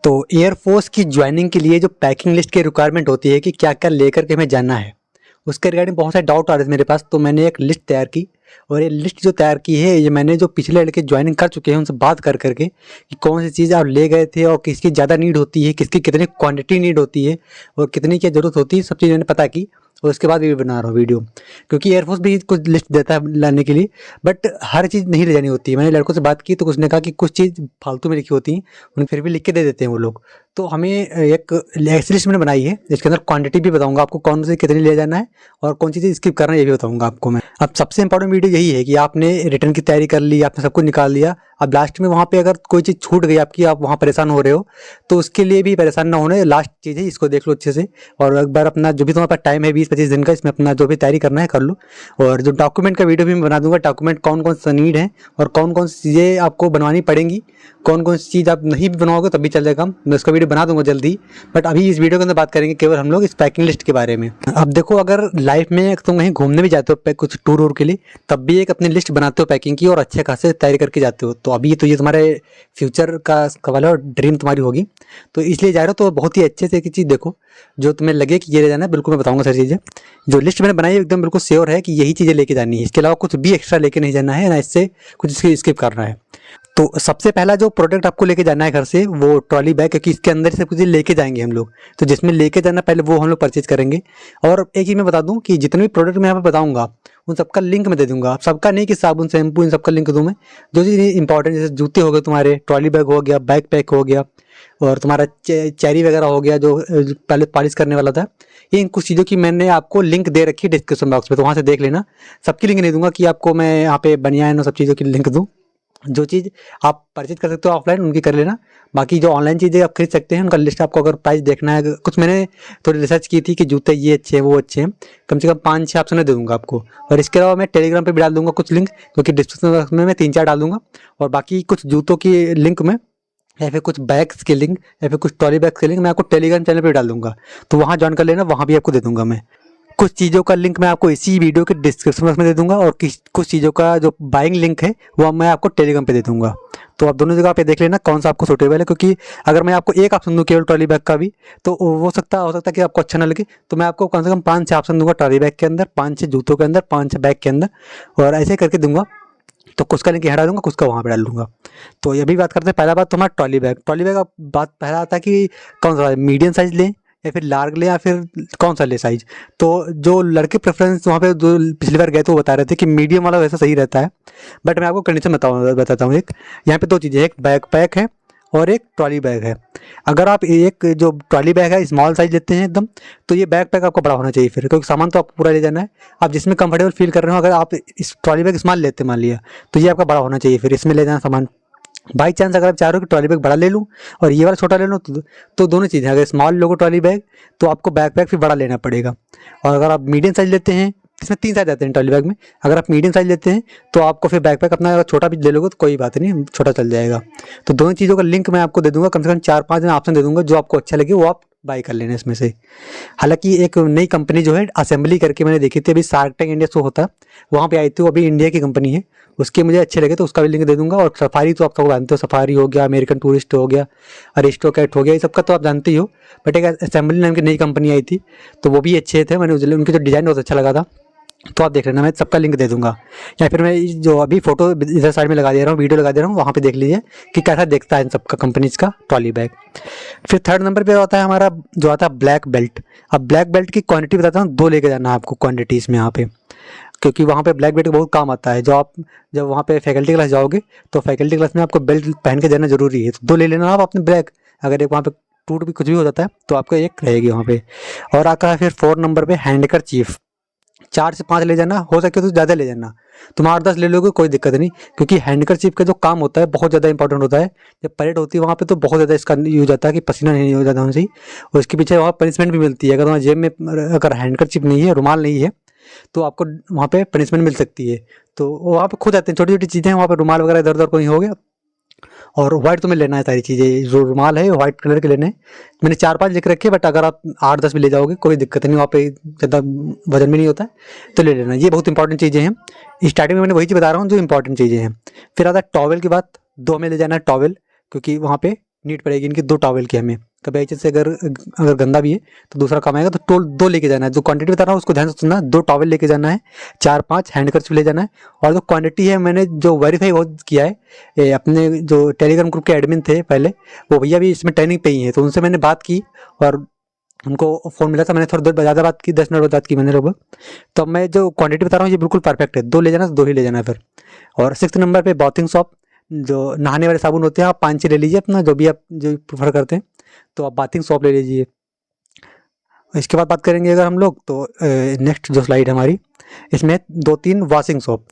तो एयरफोर्स की ज्वाइनिंग के लिए जो पैकिंग लिस्ट की रिक्वायरमेंट होती है कि क्या क्या लेकर के हमें जाना है, उसके रिगार्डिंग बहुत सारे डाउट आ रहे थे मेरे पास। तो मैंने एक लिस्ट तैयार की और ये लिस्ट जो तैयार की है ये मैंने जो पिछले लड़के ज्वाइनिंग कर चुके हैं उनसे बात कर करके कि कौन सी चीज़ आप ले गए थे और किसकी ज़्यादा नीड होती है, किसकी कितनी क्वांटिटी नीड होती है और कितनी क्या ज़रूरत होती है, सब चीज़ मैंने पता की और उसके बाद वीडियो बना रहा हूँ वीडियो। क्योंकि एयरफोर्स भी कुछ लिस्ट देता है लाने के लिए, बट हर चीज़ नहीं ले जानी होती है। मैंने लड़कों से बात की तो उसने कहा कि कुछ चीज़ फालतू में लिखी होती हैं, उन्हें फिर भी लिख के दे देते हैं वो लोग। तो हमें एक ऐसी लिस्ट मैंने बनाई है जिसके अंदर क्वांटिटी भी बताऊंगा आपको, कौन सी कितनी ले जाना है और कौन सी चीज़ स्किप करना है ये भी बताऊंगा आपको मैं। अब सबसे इंपॉर्टेंट वीडियो यही है कि आपने रिटर्न की तैयारी कर ली, आपने सब कुछ निकाल लिया। अब लास्ट में वहाँ पे अगर कोई चीज़ छूट गई आपकी, आप वहाँ परेशान हो रहे हो, तो उसके लिए भी परेशान ना होने, लास्ट चीज़ है इसको देख लो अच्छे से। और एक बार अपना जो भी तुम्हारे पास टाइम है 20-25 दिन का, इसमें अपना जो भी तैयारी करना है कर लो। और जो डॉक्यूमेंट का वीडियो भी मैं बना दूंगा, डॉक्यूमेंट कौन कौन सा नीड है और कौन कौन सी चीज़ें आपको बनवानी पड़ेंगी, कौन कौन सी चीज़ आप नहीं भी बनवाओगे तब भी चल जाएगा। मैं उसका वीडियो बना दूंगा जल्दी। बट अभी इस वीडियो के अंदर बात करेंगे केवल हम लोग इस पैकिंग लिस्ट के बारे में। अब देखो, अगर लाइफ में तुम कहीं घूमने भी जाते हो कुछ टूर वूर के लिए, तब भी एक अपनी लिस्ट बनाते हो पैकिंग की और अच्छे खासे तैयारी करके जाते हो। तो अभी तो ये तुम्हारे फ्यूचर का सवाल है और ड्रीम तुम्हारी होगी, तो इसलिए जा रहे हो। तो बहुत ही अच्छे से एक चीज़ देखो जो तुम्हें लगे कि ये ले जाना है, बिल्कुल मैं बताऊंगा सारी चीज़ें। जो लिस्ट मैंने बनाई है एकदम बिल्कुल श्योर है कि यही चीज़ें लेके जानी है, इसके अलावा कुछ भी एक्स्ट्रा लेके नहीं जाना है, ना इससे कुछ इसके स्किप करना है। तो सबसे पहला जो प्रोडक्ट आपको लेके जाना है घर से, वो ट्रॉली बैग, क्योंकि इसके अंदर से कुछ लेके जाएंगे हम लोग। तो जिसमें लेके जाना पहले वो हम लोग परचेज करेंगे। और एक चीज़ मैं बता दूं कि जितने भी प्रोडक्ट मैं यहाँ पे बताऊंगा उन सबका लिंक मैं दे दूंगा। आप सबका नहीं कि साबुन शैम्पू इन सबका लिंक दूं मैं। जो चीज़ इंपॉर्टेंट, जैसे जूते हो गए तुम्हारे, ट्रॉली बैग हो गया, बैग पैक हो गया और तुम्हारा चेरी वगैरह हो गया जो पहले पॉलिश करने वाला था, ये इन कुछ चीज़ों की मैंने आपको लिंक दे रखी है डिस्क्रिप्शन बॉक्स में, तो वहाँ से देख लेना। सबकी लिंक नहीं दूंगा कि आपको मैं यहाँ पे बनियान और सब चीज़ों की लिंक दूँ। जो चीज़ आप परचेज कर सकते हो ऑफलाइन उनकी कर लेना। बाकी जो ऑनलाइन चीज़ें आप खरीद सकते हैं उनका लिस्ट आपको अगर प्राइस देखना है, कुछ मैंने थोड़ी रिसर्च की थी कि जूते ये अच्छे हैं वो अच्छे हैं, कम से कम 5-6 ऑप्शन दे दूंगा आपको। और इसके अलावा मैं टेलीग्राम पे भी डाल दूंगा कुछ लिंक, क्योंकि डिस्क्रिप्शन बॉक्स में मैं 3-4 डाल दूंगा। और बाकी कुछ जूतों की लिंक में या फिर कुछ बैग्स के लिंक या फिर कुछ ट्रॉली बैग्स के लिंक मैं आपको टेलीग्राम चैनल पे डाल दूंगा, तो वहाँ ज्वाइन कर लेना, वहाँ भी आपको दे दूंगा मैं। कुछ चीज़ों का लिंक मैं आपको इसी वीडियो के डिस्क्रिप्शन बॉक्स में दे दूंगा और कुछ चीज़ों का जो बाइंग लिंक है वो मैं आपको टेलीग्राम पे दे दूंगा। तो आप दोनों जगह पे देख लेना कौन सा आपको सूटेबल है, क्योंकि अगर मैं आपको एक ऑप्शन दूँ केवल ट्रॉली बैग का भी, तो हो सकता है कि आपको अच्छा ना लगे। तो मैं आपको कम से कम 5-6 ऑप्शन दूंगा ट्रॉली बैग के अंदर, 5-6 जूतों के अंदर, 5-6 बैग के अंदर, और ऐसे करके दूंगा। तो कुछ का लिंक यहाँ डाल दूंगा, कुछ का वहाँ पे डाल दूंगा। तो ये भी बात करते हैं। पहला बात तो हमारा ट्रॉली बैग। ट्रॉली बैग का बात पहला आता है कि कौन सा मीडियम साइज लें या फिर लार्ज लें या फिर कौन सा ले साइज। तो जो लड़के प्रेफरेंस वहाँ पे जो पिछली बार गए थे वो बता रहे थे कि मीडियम वाला वैसा सही रहता है। बट मैं आपको कंडीशन बताता हूँ। एक यहाँ पे 2 चीज़ें, एक बैग पैक है और एक ट्रॉली बैग है। अगर आप एक जो ट्रॉली बैग है स्मॉल साइज लेते हैं एकदम, तो ये बैग पैक आपको बड़ा होना चाहिए फिर, क्योंकि सामान तो आपको पूरा ले जाना है। आप जिसमें कंफर्टेबल फील कर रहे हो, अगर आप इस ट्रॉली बैग स्मॉल लेते मान लिया, तो ये आपका बड़ा होना चाहिए फिर, इसमें ले जाना सामान। बाई चांस अगर आप चाह रहे हो कि ट्रॉली बैग बड़ा ले लूँ और ये वाला छोटा ले लूँ, तो दोनों चीज़ें, अगर स्मॉल लोगो ट्रॉली बैग तो आपको बैग पैक फिर बड़ा लेना पड़ेगा। और अगर आप मीडियम साइज लेते हैं, इसमें 3 साइज आते हैं ट्रॉली बैग में, अगर आप मीडियम साइज लेते हैं तो आपको फिर बैग पैक अपना अगर छोटा भी ले लोगे तो कोई बात नहीं, छोटा चल जाएगा। तो दोनों चीज़ों का लिंक मैं आपको दे दूंगा, कम से कम 4-5 ऑप्शन दे दूंगा, जो आपको अच्छा लगे वो आप बाई कर लेना इसमें से। हालांकि एक नई कंपनी जो है असेंबली करके मैंने देखी थी, अभी शार्क टैंक इंडिया शो होता है वहाँ पे आई थी, वो अभी इंडिया की कंपनी है, उसके मुझे अच्छे लगे तो उसका भी लिंक दे दूंगा। और सफारी तो आप सबको जानते हो, सफारी हो गया, अमेरिकन टूरिस्ट हो गया, अरिस्टोकैट हो गया, ये सबका तो आप जानते ही हो। बट एक असेंबली नाम की नई कंपनी आई थी, तो वो भी अच्छे थे, मैंने उनके जो डिज़ाइन बहुत अच्छा लगा था। तो आप देख लेना, मैं सबका लिंक दे दूंगा, या फिर मैं जो अभी फोटो इधर साइड में लगा दे रहा हूँ, वीडियो लगा दे रहा हूँ, वहाँ पे देख लीजिए कि कैसा देखता है इन सबका कंपनीज का ट्रॉली बैग। फिर थर्ड नंबर पे आता है हमारा जो आता है ब्लैक बेल्ट। अब ब्लैक बेल्ट की क्वांटिटी बताता हूँ, 2 लेके जाना है आपको क्वांटिटीज़ में यहाँ पे, क्योंकि वहाँ पे ब्लैक बेल्ट बहुत काम आता है। जब वहाँ पे फैकल्टी क्लास जाओगे तो फैकल्टी क्लास में आपको बेल्ट पहन के जाना जरूरी है, तो 2 ले लेना आप अपने ब्लैक। अगर एक वहाँ पे टूट भी कुछ भी हो जाता है तो आपका एक रहेगी वहाँ पे। और आता है फिर 4 नंबर पे हैंडकर चीफ। 4 से 5 ले जाना, हो सके तो ज़्यादा ले जाना। तुम 8-10 ले लोगे कोई दिक्कत नहीं, क्योंकि हैंडकरचीफ का जो काम होता है बहुत ज़्यादा इंपॉर्टेंट होता है। जब परेड होती है वहाँ पे तो बहुत ज़्यादा इसका यूज होता है कि पसीना नहीं हो जाता होना चाहिए, और इसके पीछे वहाँ पनिशमेंट भी मिलती है। अगर वहाँ जेब में अगर हैंडकरचीफ नहीं है, रुमाल नहीं है, तो आपको वहाँ पे पनिशमेंट मिल सकती है। तो वहाँ पे खुद आते हैं छोटी छोटी चीज़ें, वहाँ पे रुमाल वगैरह इधर उधर कोई हो गया। और व्हाइट तुम्हें लेना है सारी चीज़ें, जो रुमाल है व्हाइट कलर के लेने हैं। मैंने 4-5 लिख रखे, बट अगर आप 8-10 भी ले जाओगे कोई दिक्कत नहीं, वहाँ पे ज़्यादा वजन भी नहीं होता है, तो ले लेना। ये बहुत इंपॉर्टेंट चीज़ें हैं, स्टार्टिंग में मैंने वही चीज़ बता रहा हूँ जो इंपॉर्टेंट चीज़ें हैं। फिर आता है टॉवल की बात, 2 में ले जाना है टॉवल, क्योंकि वहाँ पे नीड पड़ेगी इनकी 2 टॉवल की हमें। कभी ऐसे से अगर अगर गंदा भी है तो दूसरा काम आएगा, तो 2 लेके जाना है। जो क्वांटिटी बता रहा हूँ उसको ध्यान से सुनना। 2 टॉवल लेके जाना है, 4-5 हैंडकर्चिफ ले जाना है। और जो क्वांटिटी है मैंने जो वेरीफाई बहुत किया है, अपने जो टेलीग्राम ग्रुप के एडमिन थे पहले, वो भैया भी इसमें ट्रेनिंग पे ही है, तो उनसे मैंने बात की और उनको फ़ोन मिला था। मैंने थोड़ी देर ज़्यादा बात की, 10 मिनट बात की मैंने लगभग। तो अब मैं जो क्वांटिटी बता रहा हूँ ये बिल्कुल परफेक्ट है। 2 ले जाना तो 2 ही ले जाना है फिर। और 6th नंबर पे बाथिंग सोप, जो नहाने वाले साबुन होते हैं, आप 5-6 ले लीजिए अपना, जो भी आप जो प्रेफर करते हैं, तो आप बाथिंग सोप ले लीजिए। इसके बाद बात करेंगे अगर हम लोग, तो नेक्स्ट जो स्लाइड है हमारी, इसमें 2-3 वॉशिंग सोप,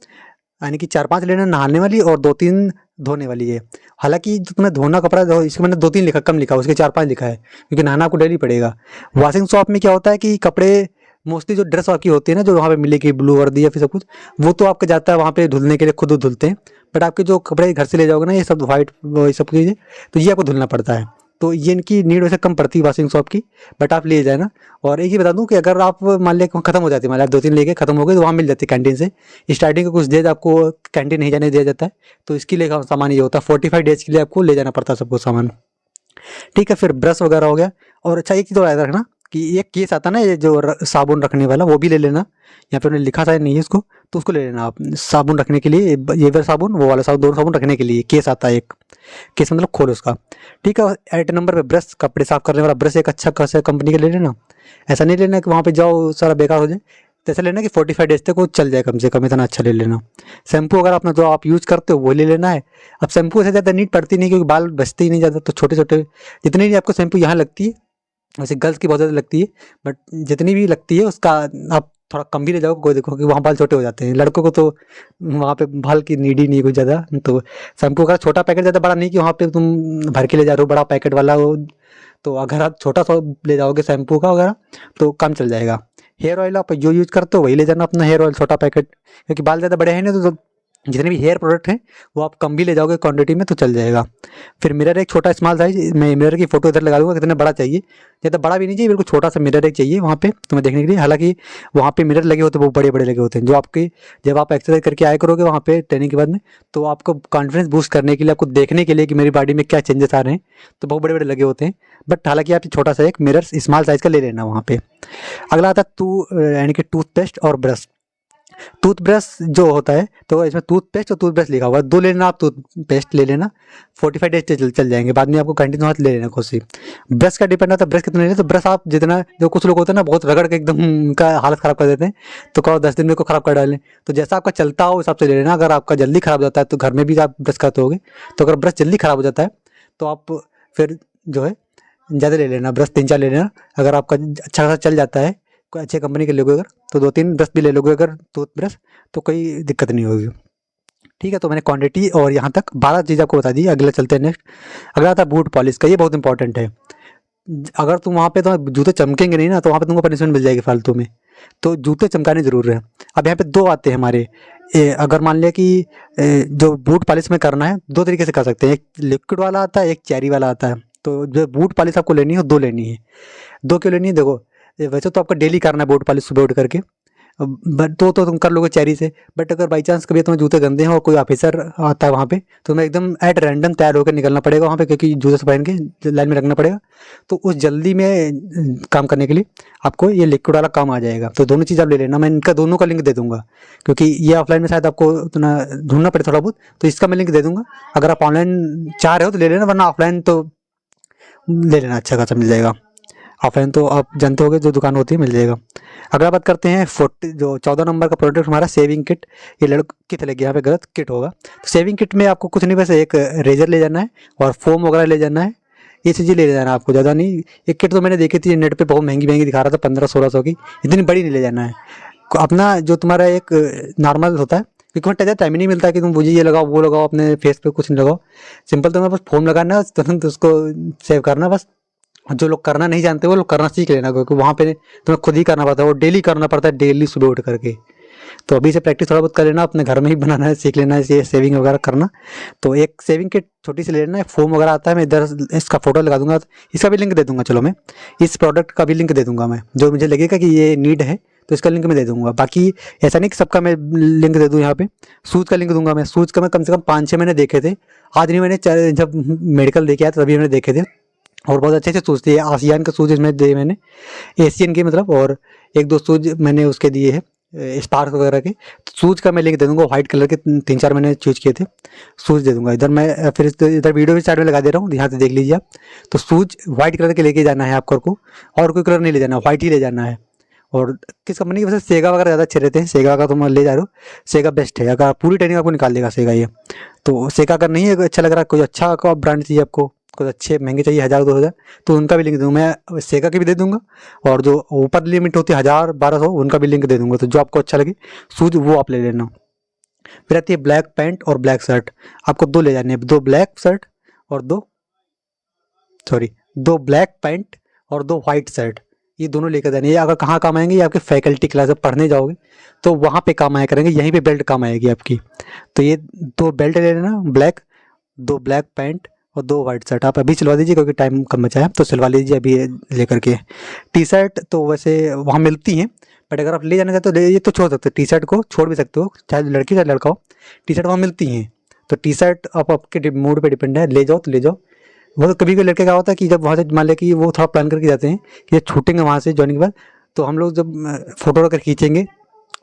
यानी कि 4-5 लेना नहाने वाली और 2-3 धोने वाली है। हालांकि जो तुम्हें धोना कपड़ा इसमें मैंने 2-3 लिखा, कम लिखा, उसके 4-5 लिखा है, क्योंकि नहाना आपको डेली पड़ेगा। वॉशिंग शॉप में क्या होता है कि कपड़े मोस्टली जो ड्रेस की होती है ना, जो वहाँ पे मिलेगी ब्लू वर्दी या फिर सब कुछ, वो तो आपके जाता है वहाँ पे धुलने के लिए, खुद धुलते हैं। बट आपके जो कपड़े घर से ले जाओगे ना, ये सब वाइट ये सब चीज़ें, तो ये आपको धुलना पड़ता है। तो ये इनकी नीड वैसे कम पड़ती है वॉशिंग शॉप की, बट आप ले जाए ना। और एक ही बता दूं कि अगर आप मान लिया खत्म हो जाती है, मान लिया 2-3 लेके खत्म हो गए, तो वहाँ मिल जाती है कैंटीन से। स्टार्टिंग के कुछ डेज आपको कैंटीन नहीं जाने दिया जाता है, तो इसके लिए सामान ये होता है 45 डेज के लिए आपको ले जाना पड़ता है सबको सामान। ठीक है, फिर ब्रश वगैरह हो गया। और अच्छा एक चीज़ और याद रखना कि एक केस आता है ना, ये जो साबुन रखने वाला, वो भी ले लेना। यहाँ पे उन्होंने लिखा था नहीं है इसको, तो उसको ले लेना आप साबुन रखने के लिए। ये वाला साबुन, वो वाला साबुन, दोनों साबुन रखने के लिए केस आता है एक। केस मतलब खोल उसका। ठीक है, 8 नंबर पे ब्रश, कपड़े साफ करने वाला ब्रश एक अच्छा खासा कंपनी का ले लेना। ऐसा नहीं लेना कि वहाँ पे जाओ सारा बेकार हो जाए, तो ऐसा लेना कि 45 डेज तक वो चल जाए कम से कम, इतना अच्छा ले लेना। शैम्पू अगर अपना जो आप यूज़ करते हो वो ले लेना है। अब शैम्पू से ज़्यादा नीड पड़ती नहीं, क्योंकि बाल बचते ही नहीं ज़्यादा, तो छोटे छोटे जितनी भी आपको शैम्पू यहाँ लगती है, वैसे गर्ल्स की बहुत ज़्यादा लगती है, बट जितनी भी लगती है उसका आप थोड़ा कम भी ले जाओ, कोई देखो कि वहाँ बाल छोटे हो जाते हैं। लड़कों को तो वहाँ पे बाल की नीड ही नहीं कुछ ज़्यादा। तो शैम्पू का छोटा पैकेट, ज़्यादा बड़ा नहीं कि वहाँ पे तुम भर के ले जा रहे हो बड़ा पैकेट वाला वो, तो अगर आप छोटा सा ले जाओगे शैम्पू का वगैरह तो कम चल जाएगा। हेयर ऑयल आप जो यूज़ करते हो वही ले जाना अपना, हेयर ऑयल छोटा पैकेट, क्योंकि बाल ज़्यादा बड़े हैं नहीं, तो जितने भी हेयर प्रोडक्ट हैं वो आप कम भी ले जाओगे क्वांटिटी में तो चल जाएगा। फिर मिरर एक छोटा स्मॉल साइज, मैं मिरर की फोटो इधर लगा दूंगा, कितना बड़ा चाहिए, ज़्यादा बड़ा भी नहीं चाहिए, बिल्कुल छोटा सा मिरर एक चाहिए वहाँ पे तुम्हें देखने के लिए। हालांकि वहाँ पे मिरर लगे होते हैं वो बड़े बड़े लगे होते हैं, जो आपके जब आप एक्सरसाइज करके आया करोगे वहाँ पे ट्रेनिंग के बाद में, तो आपको कॉन्फिडेंस बूस्ट करने के लिए, आपको देखने के लिए कि मेरी बॉडी में क्या चेंजेस आ रहे हैं, तो बहुत बड़े बड़े लगे होते हैं। बट हालांकि आप छोटा सा एक मिरर स्मॉल साइज का ले लेना वहाँ पे। अगला आता है यानी कि टूथपेस्ट और ब्रश। टूथब्रश जो होता है, तो इसमें टूथपेस्ट और टूथब्रश लिखा हुआ है, 2 ले लेना आप, टूथपेस्ट ले लेना, 45 डेज चल जाएंगे, बाद में आपको कंटिन्यू हाथ ले लेना कोसी। ब्रश का डिपेंड आता है ब्रश कितना लेना, तो ब्रश आप जितना, जो कुछ लोग होते हैं ना बहुत रगड़ के एकदम उनका हालत ख़राब कर देते हैं, तो कहो 10 दिन में को ख़राब कर डालें, तो जैसा आपका चलता हो उस हिसाब से ले लेना। अगर आपका जल्दी ख़राब हो जाता है, तो घर में भी आप ब्रश करते होगे, तो अगर ब्रश जल्दी ख़राब हो जाता है तो आप फिर जो है ज़्यादा ले लेना, ब्रश 3-4 ले लेना। अगर आपका अच्छा खासा चल जाता है, कोई अच्छे कंपनी के लोगे अगर, तो 2-3 ब्रश भी ले लोगे अगर टूथब्रश, तो कोई दिक्कत नहीं होगी। ठीक है, तो मैंने क्वांटिटी और यहाँ तक 12 चीज़ आपको बता दी। अगला चलते हैं नेक्स्ट। अगला आता है बूट पॉलिश का, ये बहुत इंपॉर्टेंट है। अगर तुम वहाँ पे तो जूते चमकेंगे नहीं ना, तो वहाँ पे तुमको पनिशमेंट मिल जाएगी फालतू में, तो जूते चमकाने ज़रूर है। अब यहाँ पे 2 आते हैं हमारे, अगर मान लिया कि जो बूट पॉलिश में करना है 2 तरीके से कर सकते हैं, एक लिक्विड वाला आता है, एक चेरी वाला आता है। तो जो बूट पॉलिश आपको लेनी है 2 लेनी है। 2 क्यों लेनी है, देखो वैसे तो आपको डेली करना है बूट पॉलिश सुबह उठ करके, बट तो तुम कर लोगे चेरी से। बट अगर बाई चांस कभी तुम्हें जूते गंदे हैं और कोई ऑफिसर आता है वहाँ पे, तो तुम्हें एकदम एट रैंडम तैयार होकर निकलना पड़ेगा वहाँ पे, क्योंकि जूते से पहन के लाइन में रखना पड़ेगा। तो उस जल्दी में काम करने के लिए आपको ये लिक्विड वाला काम आ जाएगा। तो दोनों चीज़ आप ले लेना, मैं इनका दोनों का लिंक दे दूंगा, क्योंकि ये ऑफलाइन में शायद आपको उतना ढूंढना पड़े थोड़ा बहुत, तो इसका मैं लिंक दे दूंगा। अगर आप ऑनलाइन चाह रहे हो तो ले लेना, वरना ऑफलाइन तो ले लेना, अच्छा खासा मिल जाएगा। ऑफलाइन तो आप जानते होगे जो दुकान होती है मिल जाएगा। अगला बात करते हैं 14 नंबर का प्रोडक्ट हमारा सेविंग किट। ये लड़की चलेगी, यहाँ पे गलत किट होगा। तो सेविंग किट में आपको कुछ नहीं, बस एक रेजर ले जाना है और फोम वगैरह ले जाना है, ये चीज़ें ले जाना है आपको, ज़्यादा नहीं। एक किट तो मैंने देखी थी नेट पे, बहुत महंगी महंगी दिखा रहा था, 1500-1600 की, इतनी बड़ी नहीं ले जाना है। अपना जो तुम्हारा एक नॉर्मल होता है, क्योंकि वहाँ ज़्यादा टाइम ही नहीं मिलता है कि तुम मुझे ये लगाओ वो लगाओ, अपने फेस पे कुछ नहीं लगाओ, सिंपल तुम्हें बस फोम लगाना है, तुरंत उसको सेव करना बस। जो लोग करना नहीं जानते वो लोग करना सीख लेना, क्योंकि वहाँ पे तुम्हें खुद ही करना पड़ता है, वो डेली करना पड़ता है, डेली सुबह उठ करके। तो अभी से प्रैक्टिस थोड़ा बहुत कर लेना, अपने घर में ही बनाना है, सीख लेना है ये सेविंग वगैरह करना। तो एक सेविंग किट छोटी सी ले लेना है, फोम वगैरह आता है, मैं इधर इसका फोटो लगा दूंगा, इसका भी लिंक दे दूंगा। चलो मैं इस प्रोडक्ट का भी लिंक दे दूंगा मैं, जो मुझे लगेगा कि ये नीड है तो इसका लिंक मैं दे दूँगा। बाकी ऐसा नहीं कि सबका मैं लिंक दे दूँ यहाँ पे। शूज़ का लिंक दूँगा मैं। शूज़ का मैं कम से कम 5-6 मैंने देखे थे। आज नहीं, मैंने जब मेडिकल देखे आया तभी मैंने देखे थे, और बहुत अच्छे से शूज़ थे। आसियान के शूज़ इसमें दिए मैंने, एशियन के मतलब, और 1-2 शूज़ मैंने उसके दिए हैं स्पार्क वगैरह के। शूज़ का मैं लिंक दे दूँगा। व्हाइट कलर के 3-4 मैंने चूज़ किए थे, शूज़ दे दूँगा। इधर मैं फिर इधर वीडियो भी साइड में लगा दे रहा हूँ, यहाँ से देख लीजिए आप। तो शूज़ व्हाइट कलर के लेके जाना है आपको, और कोई कलर नहीं ले जाना, व्हाइट ही ले जाना है। और किस कंपनी की, वैसे सेगा वगैरह ज़्यादा अच्छे रहते हैं। सेगा का तुम ले जा रहे हो, सेगा बेस्ट है। अगर पूरी ट्रेनिंग आपको निकाल देगा सेगा ये। तो सेगा अगर नहीं है अच्छा लग रहा, कोई अच्छा का ब्रांड चाहिए आपको, कुछ अच्छे महंगे चाहिए 1000-2000, तो उनका भी लिंक दूँ मैं। सेगा की भी दे दूँगा, और जो ऊपर लिमिट होती है 1000-1200, उनका भी लिंक दे दूँगा। तो जो आपको अच्छा लगे शूज़ वो आप ले लेना। फिर आती है ब्लैक पैंट और ब्लैक शर्ट। आपको 2 ले जाने हैं, 2 ब्लैक शर्ट और 2 ब्लैक पैंट और 2 व्हाइट शर्ट। ये दोनों लेकर जाने। ये अगर कहाँ काम आएंगे, ये आपके फैकल्टी क्लास में पढ़ने जाओगे तो वहाँ पे काम आया करेंगे, यहीं पे बेल्ट काम आएगी आपकी। तो ये 2 बेल्ट ले लेना ब्लैक, 2 ब्लैक पैंट और 2 व्हाइट शर्ट। आप अभी सिलवा दीजिए क्योंकि टाइम कम बचा है, तो सिलवा लीजिए अभी लेकर के। टी शर्ट तो वैसे वहाँ मिलती हैं, बट अगर आप ले जाना चाहते हो ये तो छोड़ सकते हो, टी शर्ट को छोड़ भी सकते हो, चाहे लड़की चाहे लड़का हो, टी शर्ट वहाँ मिलती हैं। तो टी शर्ट आप आपके मूड पे डिपेंड है, ले जाओ तो ले जाओ। वो तो कभी कभी लड़के का होता है कि जब वहाँ से मान लिया कि वो थोड़ा प्लान करके जाते हैं कि ये छूटेंगे वहाँ से ज्वाइनिंग के बाद, तो हम लोग जब फोटो वगैरह खींचेंगे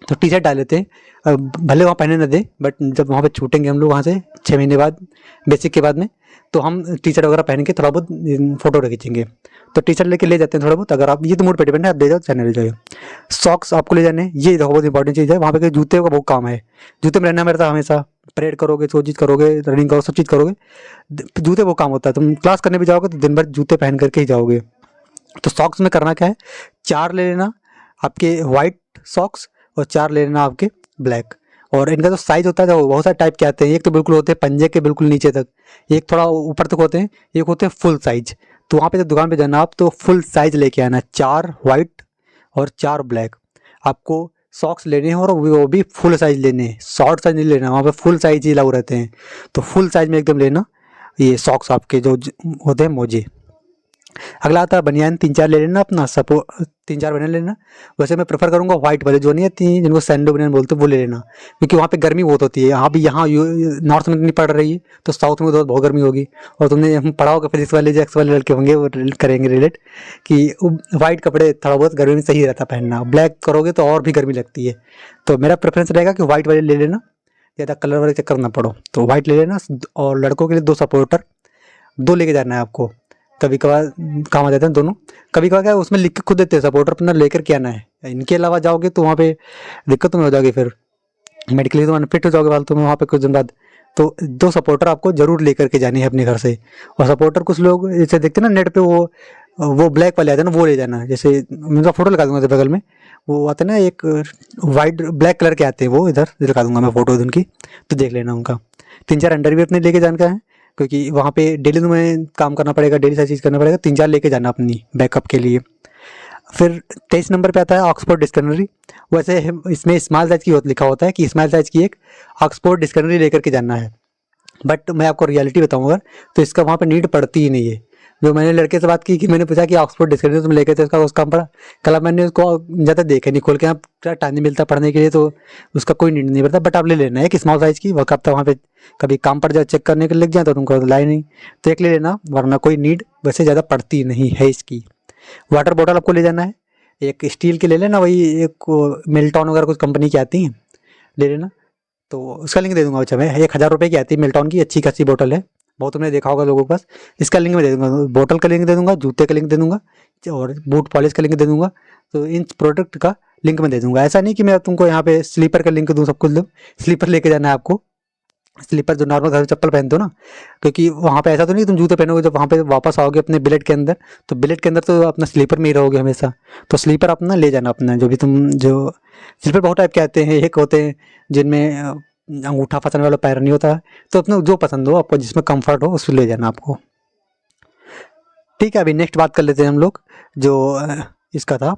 तो टी शर्ट डाल लेते हैं। भले वहाँ पहने ना दे, बट जब वहाँ पे छूटेंगे हम लोग वहाँ से 6 महीने बाद, बेसिक के बाद में, तो हम टी शर्ट वगैरह पहन के थोड़ा बहुत फोटो खींचेंगे। तो टी शर्ट लेके ले जाते हैं थोड़ा बहुत। अगर आप, ये तो मूड पे डिपेंड है, आप ले जाओ चाहे ले जाओ। सॉक्स आपको ले जाने, ये देखो बहुत इंपॉर्टेंट चीज़ है। वहाँ पे जूते का बहुत काम है, जूते में रहना मेरा हमेशा। परेड करोगे, जो चीज़ करोगे, रनिंग करो, सब चीज़ करोगे, जूते वो काम होता है। तुम क्लास करने भी जाओगे तो दिन भर जूते पहन करके ही जाओगे। तो सॉक्स में करना क्या है, 4 ले लेना आपके वाइट सॉक्स, और 4 ले लेना आपके ब्लैक। और इनका जो साइज़ होता है, जो बहुत सारे टाइप के आते हैं। एक तो बिल्कुल होते हैं पंजे के बिल्कुल नीचे तक, एक थोड़ा ऊपर तक होते हैं, एक होते हैं फुल साइज। तो वहाँ पे जब दुकान पे जाना आप, तो फुल साइज लेके आना, 4 वाइट और 4 ब्लैक। आपको सॉक्स लेने हैं, और वो भी फुल साइज लेने हैं, शॉर्ट साइज नहीं लेना, वहाँ पे फुल साइज ही अलाउ रहते हैं। तो फुल साइज में एकदम लेना ये सॉक्स आपके जो होते हैं मोजे। अगला आता है बनियान, 3-4 ले लेना अपना, 3-4 बनियान लेना। वैसे मैं प्रेफर करूँगा व्हाइट वाले जो नहीं आती, जिनको सैंडो बनियान बोलते हैं, वो ले लेना, क्योंकि वहाँ पे गर्मी बहुत होती है। यहाँ भी, यहाँ नॉर्थ में नहीं पड़ रही है, तो साउथ में तो बहुत गर्मी होगी। और तुमने हम पढ़ा होगा फिजिक्स वाले जो एक्स वाले लड़के होंगे, वो करेंगे रिलेट कि वाइट कपड़े थोड़ा बहुत गर्मी में सही रहता पहनना, ब्लैक करोगे तो और भी गर्मी लगती है। तो मेरा प्रेफरेंस रहेगा कि वाइट वाले ले लेना, ज़्यादा कलर वाले चक्कर ना पड़ो, तो वाइट ले लेना। और लड़कों के लिए 2 सपोर्टर 2 लेके जाना है आपको, कभी कभार काम आ जाते हैं दोनों। कभी कभार क्या है, उसमें लिख के खुद देते हैं, सपोर्टर अपना लेकर के आना है। इनके अलावा जाओगे तो वहाँ पे दिक्कत तुम्हें हो जाएगी, फिर मेडिकली तुम अनफिट हो जाओगे फालतू में वहाँ पे कुछ दिन बाद। तो 2 सपोर्टर आपको जरूर लेकर के जानी है अपने घर से। और सपोर्टर कुछ लोग जैसे देखते हैं ना नेट पे, वो ब्लैक वाले आते हैं ना, वो ले जाना। जैसे मैं उनका फोटो लगा दूंगा इधर बगल में, वो आते हैं ना एक वाइट ब्लैक कलर के आते हैं, वो इधर दिखा दूंगा मैं फोटो उनकी, तो देख लेना उनका। 3-4 अंडरवियर अपने लेके जाने का है, क्योंकि वहाँ पे डेली तुम्हें काम करना पड़ेगा, डेली सारी चीज़ करना पड़ेगा। 3-4 लेके जाना अपनी बैकअप के लिए। फिर 23 नंबर पे आता है ऑक्सफोर्ड डिक्शनरी। वैसे इसमें स्मॉल साइज की लिखा होता है कि स्मॉल साइज की एक ऑक्सफोर्ड डिक्शनरी लेकर के जाना है, बट मैं आपको रियलिटी बताऊंगा तो इसका वहाँ पे नीड पड़ती ही नहीं है। जो मैंने लड़के से बात की, कि मैंने पूछा कि ऑक्सफोर्ड डिक्शनरी तुम लेके थे, उसका काम पड़ा, कल मैंने उसको ज़्यादा देखा नहीं खोल के, आप टाइम नहीं मिलता पढ़ने के लिए, तो उसका कोई नीड नहीं पड़ता। बट आप ले लेना है कि स्मॉल साइज़ की, वक्त हफ्ता वहाँ पे कभी काम पड़ जाए, चेक करने के लिए लग जाए, तो तुमको लाए नहीं, तो एक ले लेना, वरना कोई नीड वैसे ज़्यादा पड़ती नहीं है इसकी। वाटर बॉटल आपको ले जाना है, एक स्टील की ले लेना, वही एक मिल्टॉन वगैरह कुछ कंपनी की आती हैं, ले लेना। तो उसका लिंक दे दूंगा। अच्छा, मैं 1000 रुपये की आती है मिल्टॉन की, अच्छी खासी बॉटल है, बहुत तुमने देखा होगा लोगों के पास। इसका लिंक मैं दे दूंगा, बॉटल का लिंक दे दूंगा, जूते का लिंक दे दूंगा, और बूट पॉलिश का लिंक दे दूंगा। तो इन प्रोडक्ट का लिंक मैं दे दूंगा। ऐसा नहीं कि मैं तुमको यहाँ पे स्लीपर का लिंक दूँ, सब कुछ दूँ। स्लीपर लेके जाना है आपको, स्लीपर जो नॉर्मल घर में चप्पल पहनते हो ना, क्योंकि वहाँ पे ऐसा तो नहीं तुम जूते पहनोगे जब वहाँ पे वापस आओगे अपने बिलेट के अंदर, तो बिलेट के अंदर तो अपना स्लीपर में ही रहोगे हमेशा। तो स्लीपर अपना ले जाना अपना, जो भी तुम, जो स्लीपर बहुत टाइप के आते हैं, एक होते हैं जिनमें अंगूठा फंसाने वाला पैर नहीं होता, तो अपना जो पसंद हो आपको, जिसमें कंफर्ट हो उसको ले जाना आपको। ठीक है, अभी नेक्स्ट बात कर लेते हैं हम लोग, जो इसका था।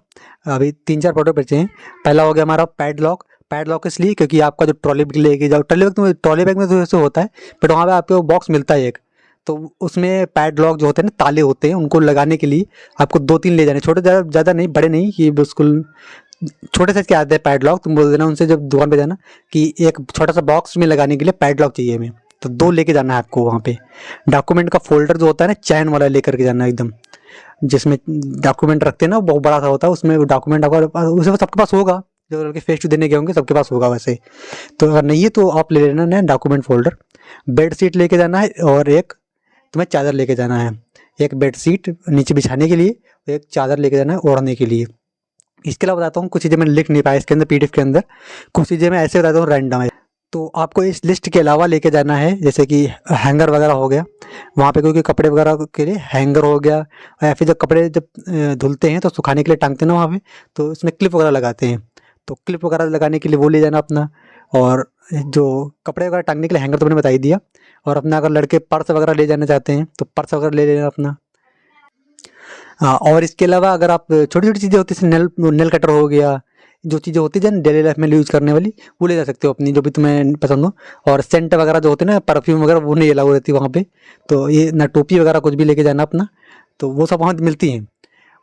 अभी 3-4 प्रोडक्ट बचे हैं। पहला हो गया हमारा पैडलॉक। पैडलॉक इसलिए क्योंकि आपका जो ट्रॉली बैग लेके जाओ, ट्रॉली बैग में तो ऐसे होता है, बट वहाँ पे आपको बॉक्स मिलता है एक, तो उसमें पैडलॉक जो होते हैं ना, ताले होते हैं, उनको लगाने के लिए आपको 2-3 ले जाने, छोटे, ज़्यादा नहीं, बड़े नहीं, कि बिल्कुल छोटे साइज के आते हैं पैडलॉक, तुम बोल देना उनसे जब दुकान पे जाना कि एक छोटा सा बॉक्स में लगाने के लिए पैडलॉक चाहिए हमें, तो 2 लेके जाना है आपको वहाँ पे। डॉक्यूमेंट का फोल्डर जो होता है ना चैन वाला लेकर के जाना है एकदम, जिसमें डॉक्यूमेंट रखते हैं ना, बहुत बड़ा सा होता है, उसमें डॉक्यूमेंट आपका उसे सबके पास होगा, जो लड़के फेस टू देने गए होंगे सबके पास होगा वैसे। तो अगर नहीं है तो आप ले लेना नया डॉक्यूमेंट फोल्डर। बेड शीट लेके जाना है और एक तुम्हें चादर लेके जाना है, एक बेड शीट नीचे बिछाने के लिए, एक चादर लेके जाना है ओढ़ने के लिए। इसके अलावा बताता हूँ कुछ चीज़ें मैंने लिख नहीं पाया इसके अंदर पीडीएफ के अंदर, कुछ चीज़ें मैं ऐसे बताता हूँ रैंडम है। तो आपको इस लिस्ट के अलावा लेके जाना है, जैसे कि हैंगर वगैरह हो गया वहाँ पे, क्योंकि कपड़े वगैरह के लिए हैंगर हो गया, या फिर जब कपड़े जब धुलते हैं तो सुखाने के लिए टांगते हैं ना वहाँ पे, तो इसमें क्लिप वगैरह लगाते हैं, तो क्लिप वगैरह लगाने के लिए वो ले जाना अपना। और जो कपड़े वगैरह टांगने के लिए हैंगर तो मैंने बता ही दिया। और अपना अगर लड़के पर्स वगैरह ले जाना चाहते हैं तो पर्स वगैरह ले लेना अपना। हाँ, और इसके अलावा अगर आप छोटी छोटी चीज़ें होती हैं, नेल नेल कटर हो गया, जो चीज़ें होती हैं डेली लाइफ में यूज़ करने वाली, वो ले जा सकते हो अपनी, जो भी तुम्हें पसंद हो। और सेंट वगैरह जो होते हैं ना, परफ्यूम वगैरह, वो नहीं अलाउ रहती वहाँ पे। तो ये ना टोपी वगैरह कुछ भी लेके जाना अपना, तो वो सब वहाँ मिलती हैं।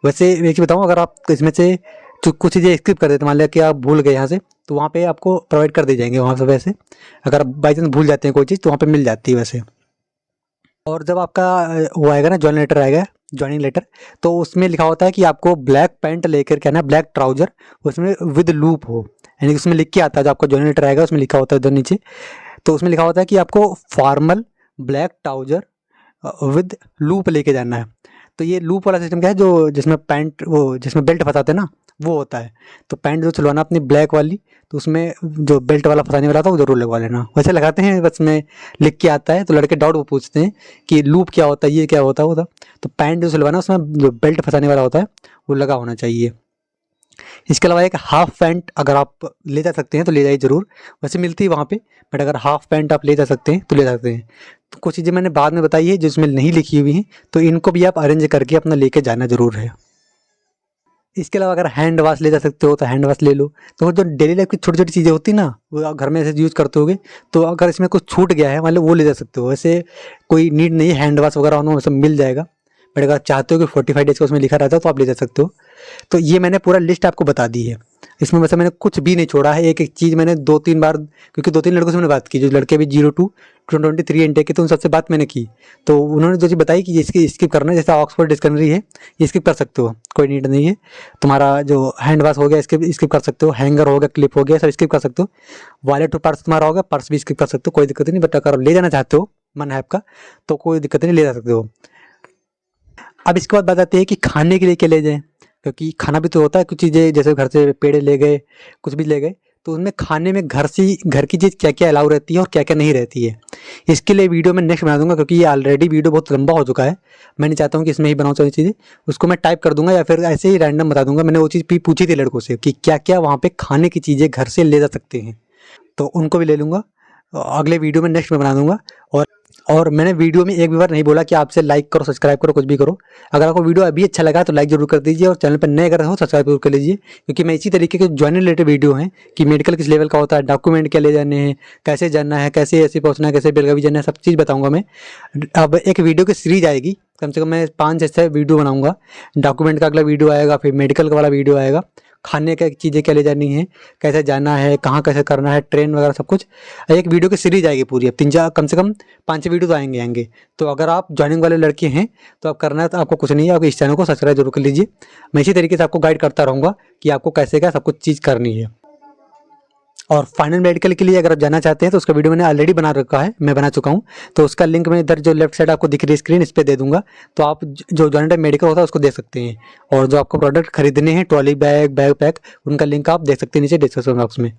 वैसे एक चीज़ बताऊँ, अगर आप इसमें से कुछ चीज़ें स्किप कर देते, मान लिया कि आप भूल गए यहाँ से, तो वहाँ पे आपको प्रोवाइड कर दिए जाएंगे वहाँ से वैसे। अगर बाई चांस भूल जाते हैं कोई चीज़ तो वहाँ पे मिल जाती है वैसे। और जब आपका वो आएगा ना ज्वाइनिंग लेटर आएगा, ज्वाइनिंग लेटर, तो उसमें लिखा होता है कि आपको ब्लैक पैंट लेकर के आना, ब्लैक ट्राउजर, उसमें विद लूप हो, यानी कि उसमें लिख के आता है, जो आपका ज्वाइनिंग लेटर आएगा उसमें लिखा होता है उधर नीचे, तो उसमें लिखा होता है कि आपको formal black trouser with loop लेके जाना है। तो ये लूप वाला सिस्टम क्या है, जो जिसमें पैंट, वो जिसमें बेल्ट फंसाते हैं ना, वो होता है। तो पैंट जो सिलवाना अपनी ब्लैक वाली, तो उसमें जो बेल्ट वाला फंसाने वाला था वो जरूर लगवा लेना। वैसे लगाते हैं, बस में लिख के आता है, तो लड़के डाउट वो पूछते हैं कि लूप क्या होता है, ये क्या होता है, वो था। तो पैंट जो सिलवाना उसमें जो बेल्ट फंसाने वाला होता है वो लगा होना चाहिए। इसके अलावा एक हाफ पैंट अगर आप ले जा सकते हैं तो ले जाइए ज़रूर, वैसे मिलती है वहाँ पे, बट अगर हाफ पैंट आप ले जा सकते हैं तो ले जा सकते हैं। तो कुछ चीज़ें मैंने बाद में बताई है जिसमें नहीं लिखी हुई हैं, तो इनको भी आप अरेंज करके अपना लेके जाना ज़रूर है। इसके अलावा अगर हैंड वाश ले जा सकते हो तो हैंड वाश ले लो। तो जो डेली लाइफ की छोटी छोटी चीज़ें होती ना, वो आप घर में ऐसे यूज़ करते होगे, तो अगर इसमें कुछ छूट गया है मतलब वो ले जा सकते हो। वैसे कोई नीड नहीं है हैंड वाश वगैरह होना, सब मिल जाएगा, बट अगर चाहते हो कि 45 डेज़ का उसमें लिखा रहता है तो आप ले जा सकते हो। तो ये मैंने पूरा लिस्ट आपको बता दी है, इसमें वैसे मैंने कुछ भी नहीं छोड़ा है। एक एक चीज़ मैंने 2-3 बार, क्योंकि 2-3 लड़कों से मैंने बात की, जो लड़के भी 02 23 इनटेक के, तो उन सबसे बात मैंने की, तो उन्होंने जो चीज़ बताई कि इसकी स्किप करना है, जैसे ऑक्सफोर्ड डिक्शनरी है ये स्किप कर सकते हो, कोई नीड नहीं है। तुम्हारा जो हैंड वॉश हो गया स्किप कर सकते हो, हैंगर हो गया, क्लिप हो गया, सब स्किप कर सकते हो। वॉलेट और पर्स तुम्हारा होगा, पर्स भी स्किप कर सकते हो, कोई दिक्कत नहीं। बट अगर ले जाना चाहते हो मन है आपका तो कोई दिक्कत नहीं, ले जा सकते हो। अब इसके बाद बात आती है कि खाने के लिए क्या ले जाएं, क्योंकि खाना भी तो होता है। कुछ चीज़ें जैसे घर से पेड़े ले गए, कुछ भी ले गए, तो उनमें खाने में घर की चीज़ क्या क्या अलाउ रहती है और क्या क्या नहीं रहती है, इसके लिए वीडियो मैं नेक्स्ट बना दूंगा, क्योंकि ये ऑलरेडी वीडियो बहुत लंबा हो चुका है। मैं नहीं चाहता हूँ कि इसमें ही बनाऊँ सारी चीज़ें, उसको मैं टाइप कर दूंगा या फिर ऐसे ही रैंडम बता दूंगा। मैंने वो चीज़ भी पूछी थी लड़कों से कि क्या क्या वहाँ पे खाने की चीज़ें घर से ले जा सकते हैं, तो उनको भी ले लूँगा, अगले वीडियो में नेक्स्ट में बना दूंगा। और मैंने वीडियो में एक भी बार नहीं बोला कि आपसे लाइक करो, सब्सक्राइब करो, कुछ भी करो। अगर आपको वीडियो अभी अच्छा लगा तो लाइक जरूर कर दीजिए, और चैनल पर नए अगर हो सब्सक्राइब जरूर कर लीजिए, क्योंकि मैं इसी तरीके के ज्वाइनिंग रिलेटेड वीडियो हैं कि मेडिकल किस लेवल का होता है, डॉक्यूमेंट क्या ले जाने हैं, कैसे जानना है, कैसे ऐसे पहुँचना है, कैसे बेलगावी जाना है, सब चीज़ बताऊँगा मैं। अब एक वीडियो की सीरीज आएगी, कम से कम मैं 5 से 6 वीडियो बनाऊँगा। डॉक्यूमेंट का अगला वीडियो आएगा, फिर मेडिकल का वाला वीडियो आएगा, खाने का चीज़ें क्या ले जानी है, कैसे जाना है, कहाँ कैसे करना है, ट्रेन वगैरह सब कुछ। एक वीडियो की सीरीज आएगी पूरी, अब 3-4 कम से कम 5-6 वीडियो तो आएंगे। तो अगर आप ज्वाइनिंग वाले लड़के हैं तो आप करना है, तो आपको कुछ नहीं है, आप इस चैनल को सब्सक्राइब जरूर कर लीजिए। मैं इसी तरीके से आपको गाइड करता रहूँगा कि आपको कैसे क्या सब कुछ चीज़ करनी है। और फाइनल मेडिकल के लिए अगर आप जाना चाहते हैं तो उसका वीडियो मैंने ऑलरेडी बना रखा है, मैं बना चुका हूँ, तो उसका लिंक मैं इधर जो लेफ्ट साइड आपको दिख रही है स्क्रीन, इस पर दे दूंगा। तो आप जो ज्वाइनिंग मेडिकल होता है उसको देख सकते हैं, और जो आपको प्रोडक्ट खरीदने हैं, ट्रॉली बैग, बैग पैक, उनका लिंक आप देख सकते हैं नीचे डिस्क्रिप्शन बॉक्स में।